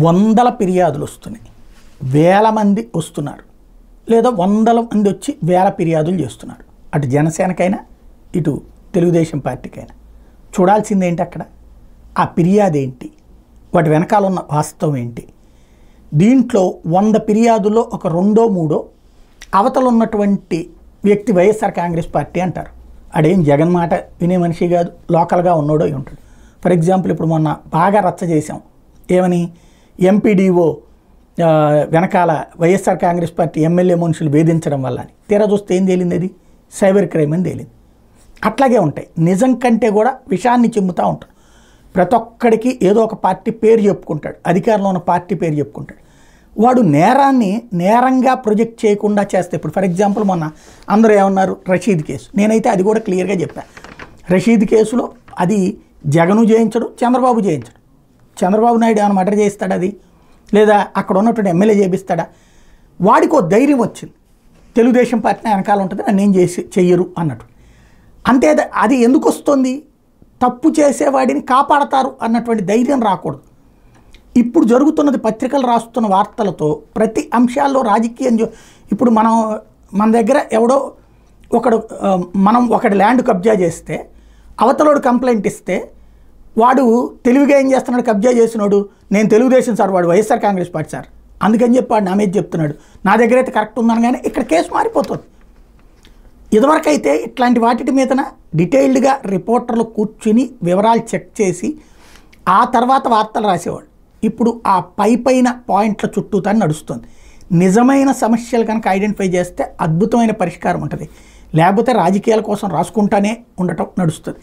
వందల ఫిర్యాదులు వస్తున్నాయి, వేల మంది వస్తున్నారు, లేదా వందల మంది వచ్చి వేల ఫిర్యాదులు చేస్తున్నారు. అటు జనసేనకైనా ఇటు తెలుగుదేశం పార్టీకైనా చూడాల్సింది ఏంటి, అక్కడ ఆ ఫిర్యాదు ఏంటి, వాటి వెనకాల ఉన్న వాస్తవం ఏంటి. దీంట్లో 100 ఫిర్యాదుల్లో ఒక 2-3 అవతల ఉన్నటువంటి వ్యక్తి వైఎస్ఆర్ కాంగ్రెస్ పార్టీ అంటారు. అడేం జగన్ మాట వినే మనిషి కాదు, లోకల్గా ఉన్నోడో ఉంటాడు. ఫర్ ఎగ్జాంపుల్ ఇప్పుడు మొన్న బాగా రచ్చ చేసాం, ఏమని ఎంపీడీఓ వెనకాల వైఎస్ఆర్ కాంగ్రెస్ పార్టీ ఎమ్మెల్యే మనుషులు వేధించడం వల్ల అని. తీరా చూస్తే ఏం తేలింది, అది సైబర్ క్రైమ్ అని తేలింది. అట్లాగే ఉంటాయి, నిజం కంటే కూడా విషయాన్ని చెమ్ముతూ ఉంటాడు. ప్రతి ఒక్కడికి ఏదో ఒక పార్టీ పేరు చెప్పుకుంటాడు, అధికారంలో ఉన్న పార్టీ పేరు చెప్పుకుంటాడు. వాడు నేరాన్ని నేరంగా ప్రొజెక్ట్ చేయకుండా చేస్తే, ఇప్పుడు ఫర్ ఎగ్జాంపుల్ మొన్న అందరూ ఏమన్నారు, రషీద్ కేసు. నేనైతే అది కూడా క్లియర్గా చెప్పాను. రషీద్ కేసులో అది జగను చేయించడు, చంద్రబాబు చేయించడు. చంద్రబాబు నాయుడు ఏమైనా మర్డర్ చేయిస్తాడా, అది లేదా అక్కడ ఉన్నటువంటి ఎమ్మెల్యే చేపిస్తాడా? వాడికో ధైర్యం వచ్చింది, తెలుగుదేశం పార్టీ వెనకాల ఉంటుంది, నన్ను ఏం చెయ్యరు అన్నట్టు. అంతే, అది ఎందుకు వస్తుంది, తప్పు చేసేవాడిని కాపాడతారు అన్నటువంటి ధైర్యం రాకూడదు. ఇప్పుడు జరుగుతున్నది పత్రికలు రాస్తున్న వార్తలతో ప్రతి అంశాల్లో రాజకీయం. ఇప్పుడు మన దగ్గర ఎవడో మనం ఒకటి ల్యాండ్ కబ్జా చేస్తే అవతలోడు కంప్లైంట్ ఇస్తే వాడు తెలివిగా ఏం చేస్తున్నాడు, కబ్జా చేసినాడు, నేను తెలుగుదేశం సార్, వాడు వైఎస్ఆర్ కాంగ్రెస్ పార్టీ సార్, అందుకని చెప్పి వాడు నా మీద చెప్తున్నాడు, నా దగ్గర అయితే కరెక్ట్ ఉందని. కానీ ఇక్కడ కేసు మారిపోతుంది. ఇదివరకు అయితే ఇట్లాంటి వాటి మీదన డీటెయిల్డ్గా రిపోర్టర్లు కూర్చుని వివరాలు చెక్ చేసి ఆ తర్వాత వార్తలు రాసేవాళ్ళు. ఇప్పుడు ఆ పైన పాయింట్ల చుట్టూతా నడుస్తుంది. నిజమైన సమస్యలు కనుక ఐడెంటిఫై చేస్తే అద్భుతమైన పరిష్కారం ఉంటుంది, లేకపోతే రాజకీయాల కోసం రాసుకుంటానే ఉండటం నడుస్తుంది.